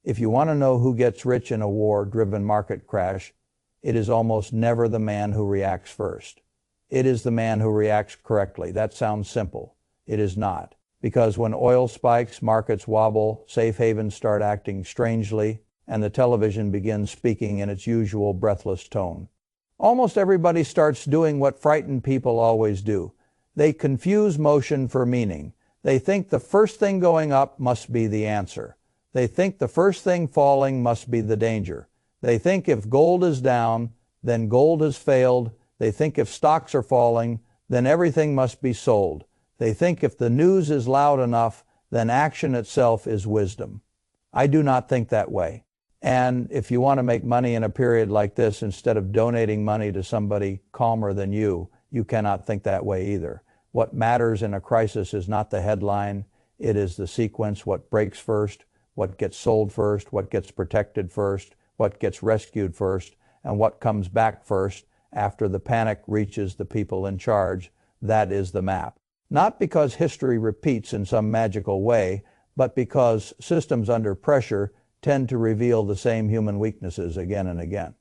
If you want to know who gets rich in a war-driven market crash, it is almost never the man who reacts first. It is the man who reacts correctly. That sounds simple. It is not. Because when oil spikes, markets wobble, safe havens start acting strangely, and the television begins speaking in its usual breathless tone. Almost everybody starts doing what frightened people always do. They confuse motion for meaning. They think the first thing going up must be the answer. They think the first thing falling must be the danger. They think if gold is down, then gold has failed. They think if stocks are falling, then everything must be sold. They think if the news is loud enough, then action itself is wisdom. I do not think that way. And if you want to make money in a period like this, instead of donating money to somebody calmer than you cannot think that way either. What matters in a crisis is not the headline, it is the sequence, what breaks first, what gets sold first, what gets protected first, what gets rescued first, and what comes back first after the panic reaches the people in charge. That is the map. Not because history repeats in some magical way, but because systems under pressure tend to reveal the same human weaknesses again and again.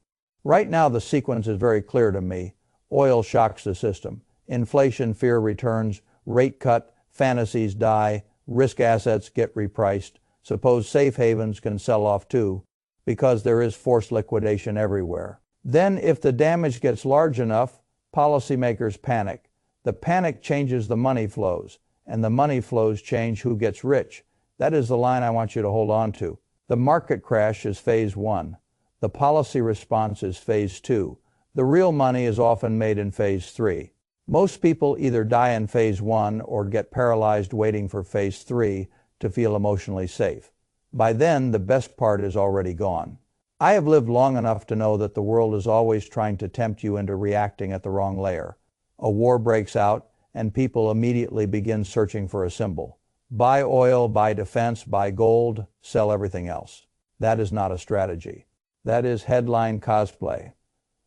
Right now the sequence is very clear to me. Oil shocks the system. Inflation fear returns, rate cut, fantasies die, risk assets get repriced. Suppose safe havens can sell off too, because there is forced liquidation everywhere. Then if the damage gets large enough, policymakers panic. The panic changes the money flows, and the money flows change who gets rich. That is the line I want you to hold on to. The market crash is phase 1. The policy response is phase 2. The real money is often made in phase 3. Most people either die in phase 1 or get paralyzed waiting for phase 3 to feel emotionally safe. By then, the best part is already gone. I have lived long enough to know that the world is always trying to tempt you into reacting at the wrong layer. A war breaks out, and people immediately begin searching for a symbol. Buy oil, buy defense, buy gold, sell everything else. That is not a strategy. That is headline cosplay.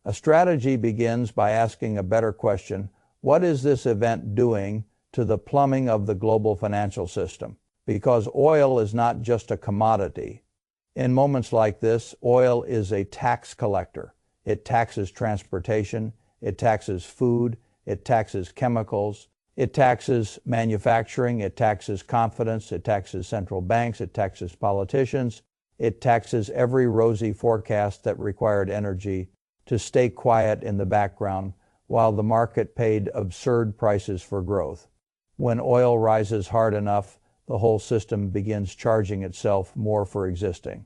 A strategy begins by asking a better question: what is this event doing to the plumbing of the global financial system? Because oil is not just a commodity. In moments like this, oil is a tax collector. It taxes transportation, it taxes food, it taxes chemicals, it taxes manufacturing, it taxes confidence, it taxes central banks, it taxes politicians, it taxes every rosy forecast that required energy to stay quiet in the background while the market paid absurd prices for growth. When oil rises hard enough, the whole system begins charging itself more for existing.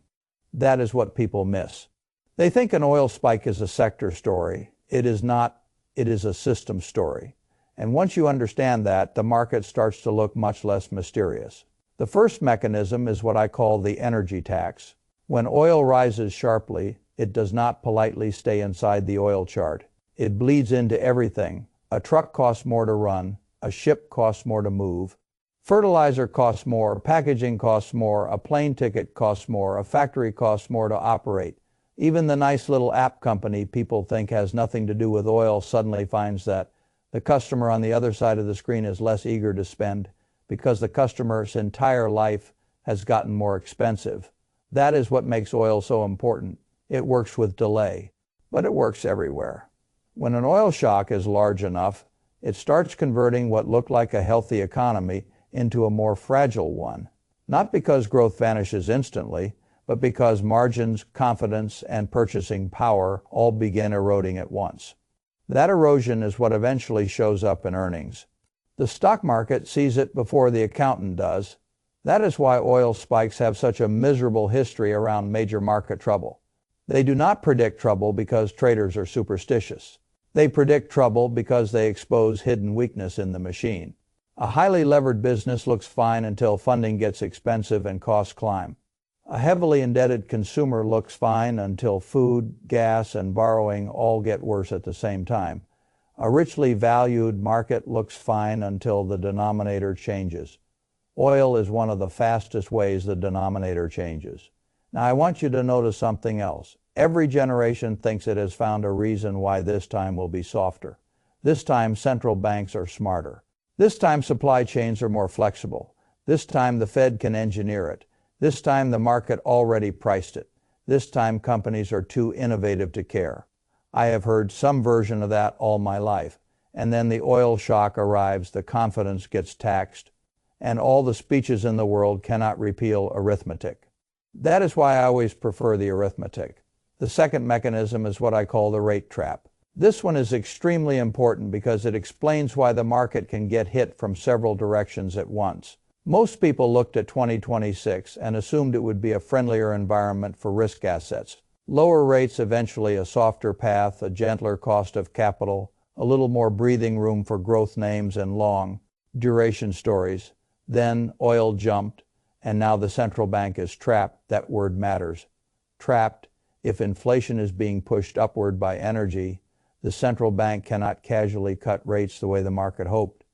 That is what people miss. They think an oil spike is a sector story. It is not. It is a system story. And once you understand that, the market starts to look much less mysterious. The first mechanism is what I call the energy tax. When oil rises sharply, it does not politely stay inside the oil chart. It bleeds into everything. A truck costs more to run, a ship costs more to move, fertilizer costs more, packaging costs more, a plane ticket costs more, a factory costs more to operate. Even the nice little app company people think has nothing to do with oil suddenly finds that the customer on the other side of the screen is less eager to spend because the customer's entire life has gotten more expensive. That is what makes oil so important. It works with delay, but it works everywhere. When an oil shock is large enough, it starts converting what looked like a healthy economy into a more fragile one. Not because growth vanishes instantly, but because margins, confidence, and purchasing power all begin eroding at once. That erosion is what eventually shows up in earnings. The stock market sees it before the accountant does. That is why oil spikes have such a miserable history around major market trouble. They do not predict trouble because traders are superstitious. They predict trouble because they expose hidden weakness in the machine. A highly levered business looks fine until funding gets expensive and costs climb. A heavily indebted consumer looks fine until food, gas, and borrowing all get worse at the same time. A richly valued market looks fine until the denominator changes. Oil is one of the fastest ways the denominator changes. Now I want you to notice something else. Every generation thinks it has found a reason why this time will be softer. This time central banks are smarter. This time supply chains are more flexible. This time the Fed can engineer it. This time the market already priced it. This time companies are too innovative to care. I have heard some version of that all my life. And then the oil shock arrives, the confidence gets taxed, and all the speeches in the world cannot repeal arithmetic. That is why I always prefer the arithmetic. The second mechanism is what I call the rate trap. This one is extremely important because it explains why the market can get hit from several directions at once. Most people looked at 2026 and assumed it would be a friendlier environment for risk assets. Lower rates, eventually a softer path, a gentler cost of capital, a little more breathing room for growth names and long duration stories. Then oil jumped, and now the central bank is trapped. That word matters. Trapped. If inflation is being pushed upward by energy, the central bank cannot casually cut rates the way the market hoped.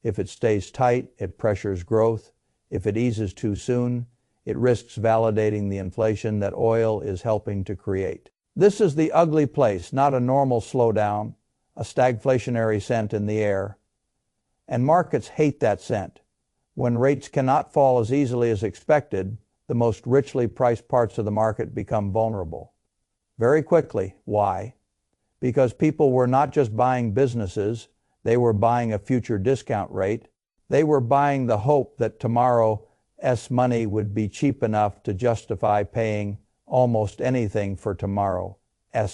If it stays tight, it pressures growth. If it eases too soon, it risks validating the inflation that oil is helping to create. This is the ugly place, not a normal slowdown, a stagflationary scent in the air. And markets hate that scent. When rates cannot fall as easily as expected, the most richly priced parts of the market become vulnerable. Very quickly. Why? Because people were not just buying businesses, they were buying a future discount rate. They were buying the hope that tomorrow's money would be cheap enough to justify paying almost anything for tomorrow's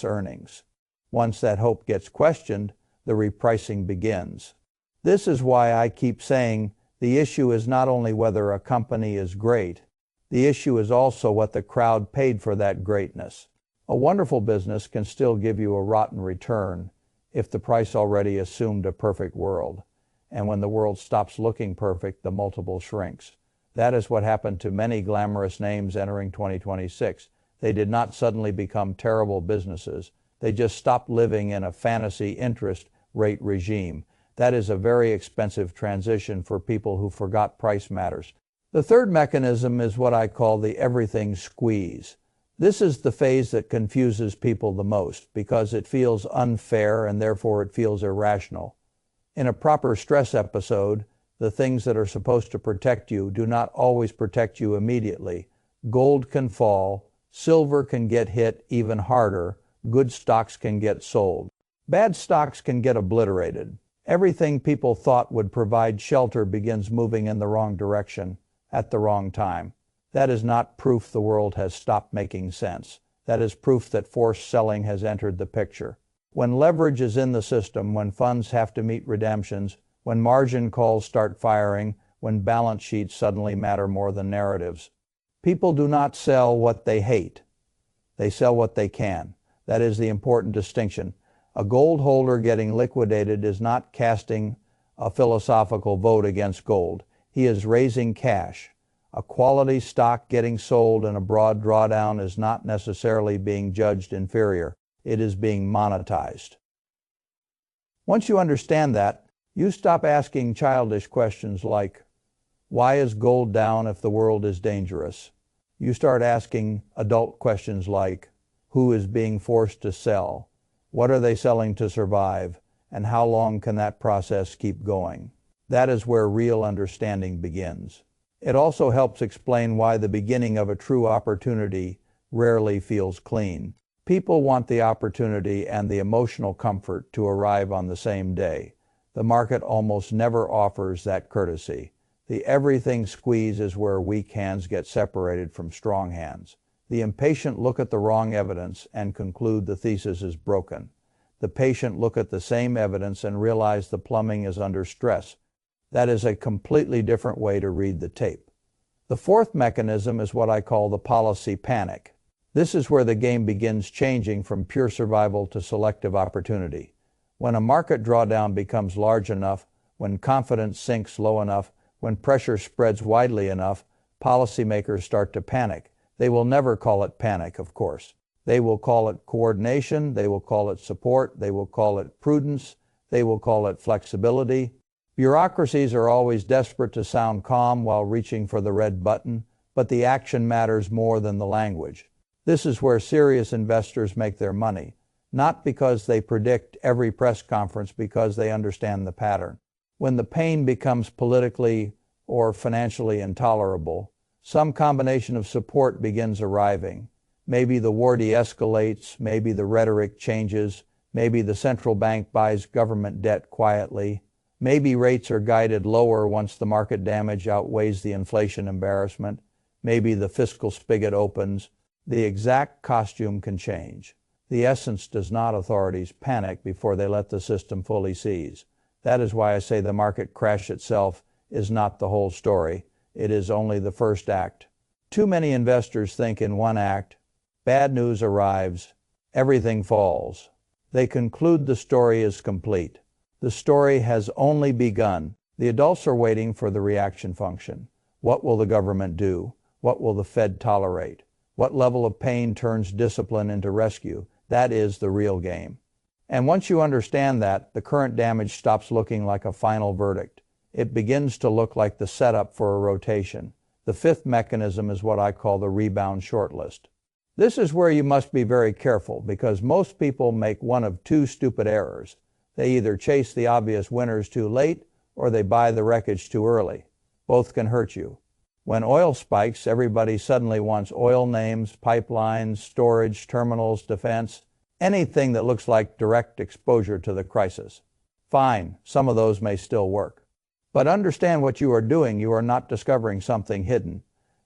earnings. Once that hope gets questioned, the repricing begins. This is why I keep saying the issue is not only whether a company is great, the issue is also what the crowd paid for that greatness. A wonderful business can still give you a rotten return if the price already assumed a perfect world. And when the world stops looking perfect, the multiple shrinks. That is what happened to many glamorous names entering 2026. They did not suddenly become terrible businesses. They just stopped living in a fantasy interest rate regime. That is a very expensive transition for people who forgot price matters. The third mechanism is what I call the everything squeeze. This is the phase that confuses people the most because it feels unfair and therefore it feels irrational. In a proper stress episode, the things that are supposed to protect you do not always protect you immediately. Gold can fall, silver can get hit even harder, good stocks can get sold. Bad stocks can get obliterated. Everything people thought would provide shelter begins moving in the wrong direction at the wrong time. That is not proof the world has stopped making sense. That is proof that forced selling has entered the picture. When leverage is in the system, when funds have to meet redemptions, when margin calls start firing, when balance sheets suddenly matter more than narratives. People do not sell what they hate. They sell what they can. That is the important distinction. A gold holder getting liquidated is not casting a philosophical vote against gold. He is raising cash. A quality stock getting sold in a broad drawdown is not necessarily being judged inferior. It is being monetized. Once you understand that, you stop asking childish questions like, why is gold down if the world is dangerous? You start asking adult questions like, who is being forced to sell? What are they selling to survive? And how long can that process keep going? That is where real understanding begins. It also helps explain why the beginning of a true opportunity rarely feels clean. People want the opportunity and the emotional comfort to arrive on the same day. The market almost never offers that courtesy. The everything squeeze is where weak hands get separated from strong hands. The impatient look at the wrong evidence and conclude the thesis is broken. The patient look at the same evidence and realize the plumbing is under stress. That is a completely different way to read the tape. The fourth mechanism is what I call the policy panic. This is where the game begins changing from pure survival to selective opportunity. When a market drawdown becomes large enough, when confidence sinks low enough, when pressure spreads widely enough, policymakers start to panic. They will never call it panic, of course. They will call it coordination, they will call it support, they will call it prudence, they will call it flexibility. Bureaucracies are always desperate to sound calm while reaching for the red button, but the action matters more than the language. This is where serious investors make their money, not because they predict every press conference, because they understand the pattern. When the pain becomes politically or financially intolerable, Some combination of support begins arriving. Maybe the war de-escalates, maybe the rhetoric changes, maybe the central bank buys government debt quietly, maybe rates are guided lower once the market damage outweighs the inflation embarrassment, maybe the fiscal spigot opens. The exact costume can change. The essence does not. Authorities panic before they let the system fully seize. That is why I say the market crash itself is not the whole story. It is only the first act. Too many investors think in one act. Bad news arrives. Everything falls. They conclude the story is complete. The story has only begun. The adults are waiting for the reaction function. What will the government do? What will the Fed tolerate? What level of pain turns discipline into rescue? That is the real game. And once you understand that, the current damage stops looking like a final verdict. It begins to look like the setup for a rotation. The fifth mechanism is what I call the rebound shortlist. This is where you must be very careful because most people make one of two stupid errors. They either chase the obvious winners too late or they buy the wreckage too early. Both can hurt you. When oil spikes, everybody suddenly wants oil names, pipelines, storage, terminals, defense, anything that looks like direct exposure to the crisis. Fine, some of those may still work. But understand what you are doing. You are not discovering something hidden.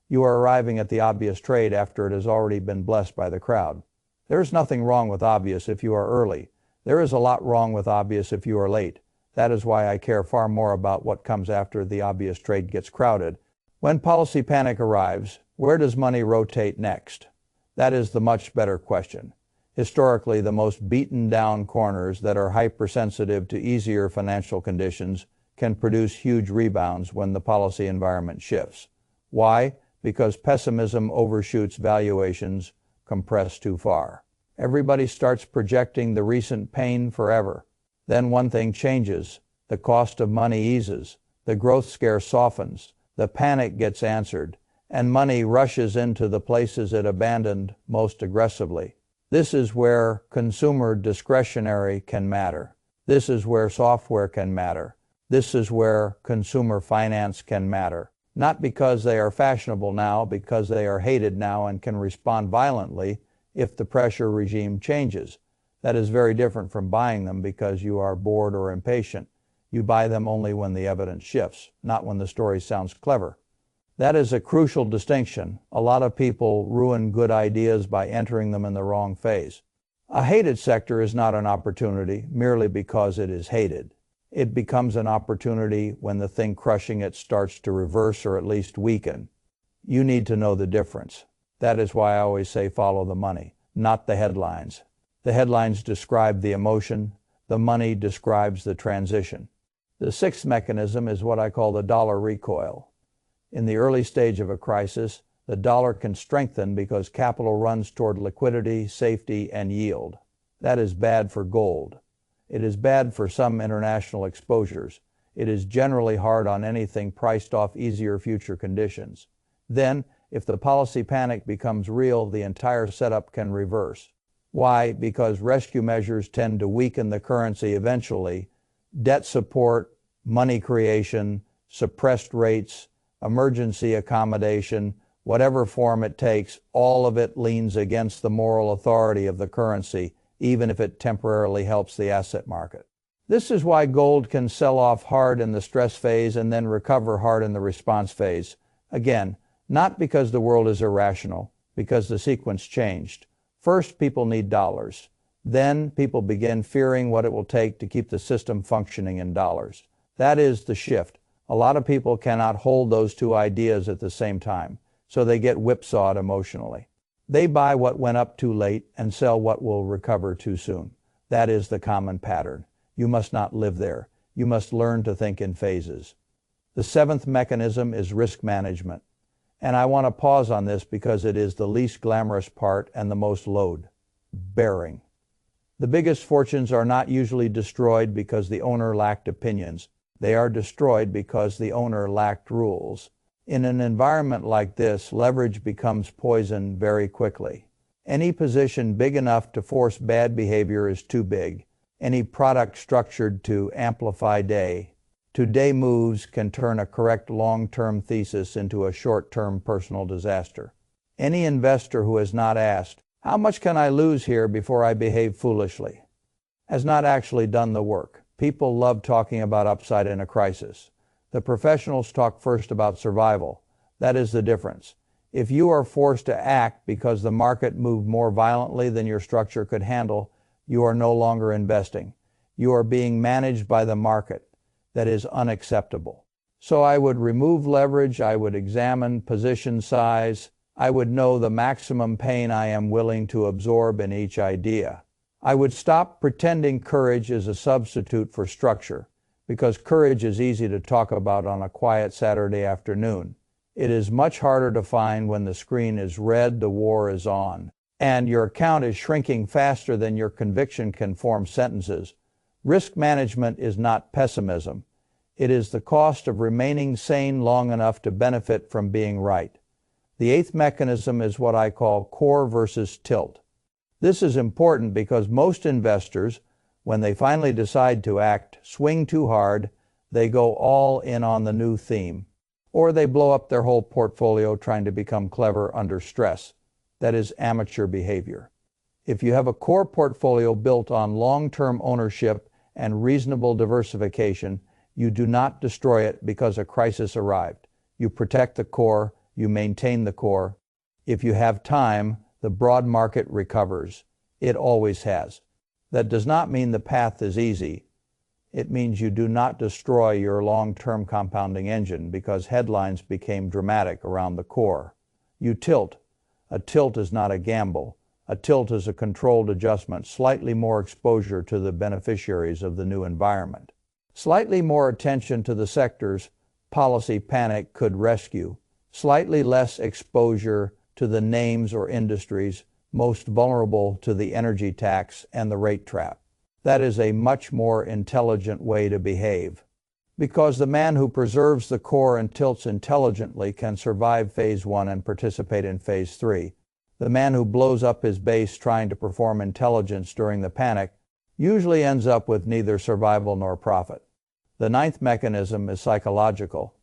You are arriving at the obvious trade after it has already been blessed by the crowd. There is nothing wrong with obvious if you are early. There is a lot wrong with obvious if you are late. That is why I care far more about what comes after the obvious trade gets crowded. When policy panic arrives, where does money rotate next? That is the much better question. Historically, the most beaten down corners that are hypersensitive to easier financial conditions can produce huge rebounds when the policy environment shifts. Why? Because pessimism overshoots valuations compressed too far. Everybody starts projecting the recent pain forever. Then one thing changes. The cost of money eases. The growth scare softens. The panic gets answered. And money rushes into the places it abandoned most aggressively. This is where consumer discretionary can matter. This is where software can matter. This is where consumer finance can matter. Not because they are fashionable now, because they are hated now and can respond violently if the pressure regime changes. That is very different from buying them because you are bored or impatient. You buy them only when the evidence shifts, not when the story sounds clever. That is a crucial distinction. A lot of people ruin good ideas by entering them in the wrong phase. A hated sector is not an opportunity merely because it is hated. It becomes an opportunity when the thing crushing it starts to reverse or at least weaken. You need to know the difference. That is why I always say follow the money, not the headlines. The headlines describe the emotion. The money describes the transition. The sixth mechanism is what I call the dollar recoil. In the early stage of a crisis, the dollar can strengthen because capital runs toward liquidity, safety, and yield. That is bad for gold. It is bad for some international exposures. It is generally hard on anything priced off easier future conditions. Then, if the policy panic becomes real, the entire setup can reverse. Why? Because rescue measures tend to weaken the currency eventually. Debt support, money creation, suppressed rates, emergency accommodation, whatever form it takes, all of it leans against the moral authority of the currency, even if it temporarily helps the asset market. This is why gold can sell off hard in the stress phase and then recover hard in the response phase. Again, not because the world is irrational, because the sequence changed. First, people need dollars. Then, people begin fearing what it will take to keep the system functioning in dollars. That is the shift. A lot of people cannot hold those two ideas at the same time, so they get whipsawed emotionally. They buy what went up too late and sell what will recover too soon. That is the common pattern. You must not live there. You must learn to think in phases. The seventh mechanism is risk management. And I want to pause on this because it is the least glamorous part and the most load bearing. The biggest fortunes are not usually destroyed because the owner lacked opinions. They are destroyed because the owner lacked rules. In an environment like this, leverage becomes poison very quickly. Any position big enough to force bad behavior is too big. Any product structured to amplify day Two-day moves can turn a correct long-term thesis into a short-term personal disaster. Any investor who has not asked, "How much can I lose here before I behave foolishly?" has not actually done the work. People love talking about upside in a crisis. The professionals talk first about survival. That is the difference. If you are forced to act because the market moved more violently than your structure could handle, you are no longer investing. You are being managed by the market. That is unacceptable. So I would remove leverage, I would examine position size, I would know the maximum pain I am willing to absorb in each idea. I would stop pretending courage is a substitute for structure, because courage is easy to talk about on a quiet Saturday afternoon. It is much harder to find when the screen is red, the war is on, and your account is shrinking faster than your conviction can form sentences. Risk management is not pessimism. It is the cost of remaining sane long enough to benefit from being right. The eighth mechanism is what I call core versus tilt. This is important because most investors, when they finally decide to act, swing too hard, they go all in on the new theme, or they blow up their whole portfolio trying to become clever under stress. That is amateur behavior. If you have a core portfolio built on long-term ownership and reasonable diversification, you do not destroy it because a crisis arrived. You protect the core, you maintain the core. If you have time, the broad market recovers. It always has. That does not mean the path is easy. It means you do not destroy your long-term compounding engine because headlines became dramatic around the core. You tilt. A tilt is not a gamble. A tilt is a controlled adjustment, slightly more exposure to the beneficiaries of the new environment. Slightly more attention to the sectors policy panic could rescue. Slightly less exposure to the names or industries most vulnerable to the energy tax and the rate trap. That is a much more intelligent way to behave. Because the man who preserves the core and tilts intelligently can survive phase 1 and participate in phase 3. The man who blows up his base trying to perform intelligence during the panic usually ends up with neither survival nor profit. The ninth mechanism is psychological,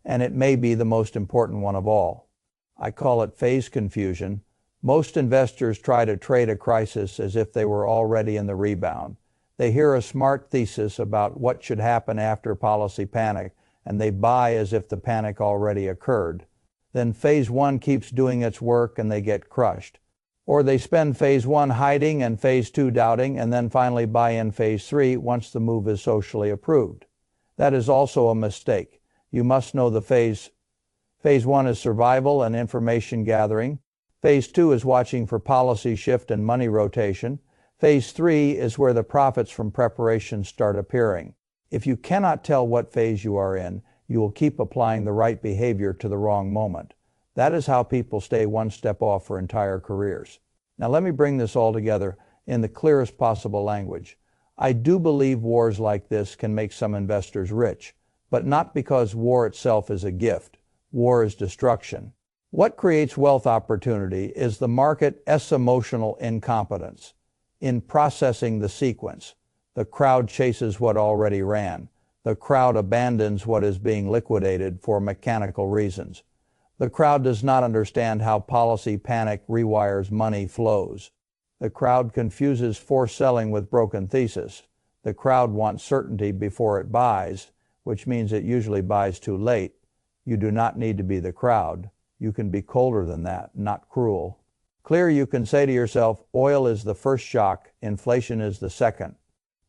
and it may be the most important one of all. I call it phase confusion. Most investors try to trade a crisis as if they were already in the rebound. They hear a smart thesis about what should happen after policy panic, and they buy as if the panic already occurred. Then phase 1 keeps doing its work and they get crushed. Or they spend phase 1 hiding and phase 2 doubting, and then finally buy in phase 3 once the move is socially approved. That is also a mistake. You must know the phase. Phase 1 is survival and information gathering. Phase 2 is watching for policy shift and money rotation. Phase 3 is where the profits from preparation start appearing. If you cannot tell what phase you are in, you will keep applying the right behavior to the wrong moment. That is how people stay one step off for entire careers. Now let me bring this all together in the clearest possible language. I do believe wars like this can make some investors rich, but not because war itself is a gift. War is destruction. What creates wealth opportunity is the market's emotional incompetence in processing the sequence. The crowd chases what already ran. The crowd abandons what is being liquidated for mechanical reasons. The crowd does not understand how policy panic rewires money flows. The crowd confuses forced selling with broken thesis. The crowd wants certainty before it buys, which means it usually buys too late. You do not need to be the crowd. You can be colder than that, not cruel. Clear, you can say to yourself, oil is the first shock, inflation is the second,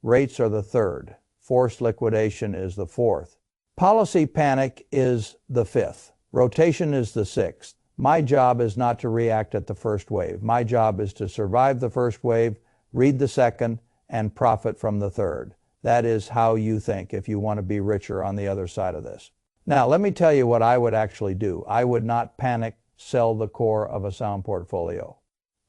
rates are the third, forced liquidation is the fourth, policy panic is the fifth, rotation is the sixth. My job is not to react at the first wave. My job is to survive the first wave, read the second, and profit from the third. That is how you think if you want to be richer on the other side of this. Now, let me tell you what I would actually do. I would not panic sell the core of a sound portfolio.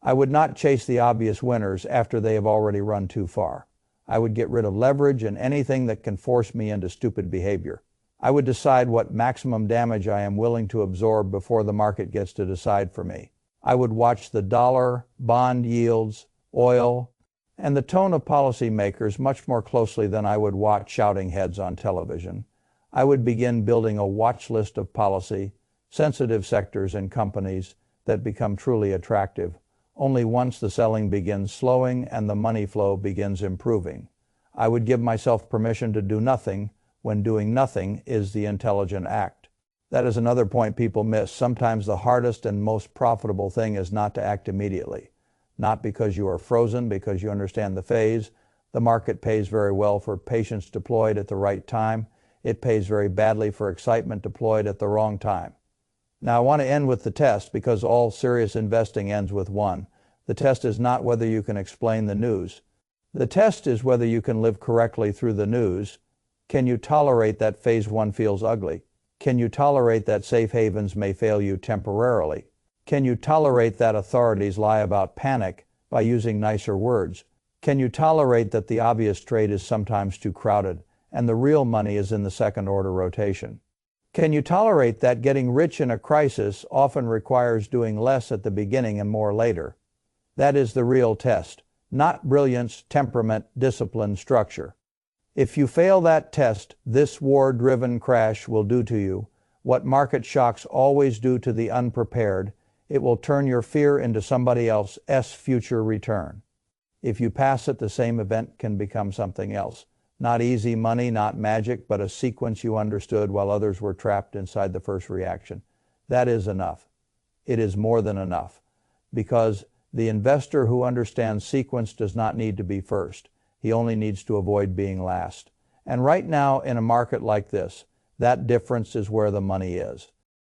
I would not chase the obvious winners after they have already run too far. I would get rid of leverage and anything that can force me into stupid behavior. I would decide what maximum damage I am willing to absorb before the market gets to decide for me. I would watch the dollar, bond yields, oil, and the tone of policymakers much more closely than I would watch shouting heads on television. I would begin building a watch list of policy, sensitive sectors and companies that become truly attractive, only once the selling begins slowing and the money flow begins improving. I would give myself permission to do nothing when doing nothing is the intelligent act. That is another point people miss. Sometimes the hardest and most profitable thing is not to act immediately. Not because you are frozen, because you understand the phase. The market pays very well for patience deployed at the right time. It pays very badly for excitement deployed at the wrong time. Now I want to end with the test because all serious investing ends with one. The test is not whether you can explain the news. The test is whether you can live correctly through the news. Can you tolerate that phase one feels ugly? Can you tolerate that safe havens may fail you temporarily? Can you tolerate that authorities lie about panic by using nicer words? Can you tolerate that the obvious trade is sometimes too crowded and the real money is in the second order rotation? Can you tolerate that getting rich in a crisis often requires doing less at the beginning and more later? That is the real test, not brilliance, temperament, discipline, structure. If you fail that test, this war-driven crash will do to you what market shocks always do to the unprepared. It will turn your fear into somebody else's future return. If you pass it, the same event can become something else. Not easy money, not magic, but a sequence you understood while others were trapped inside the first reaction. That is enough. It is more than enough. Because the investor who understands sequence does not need to be first. He only needs to avoid being last. And right now, in a market like this, that difference is where the money is.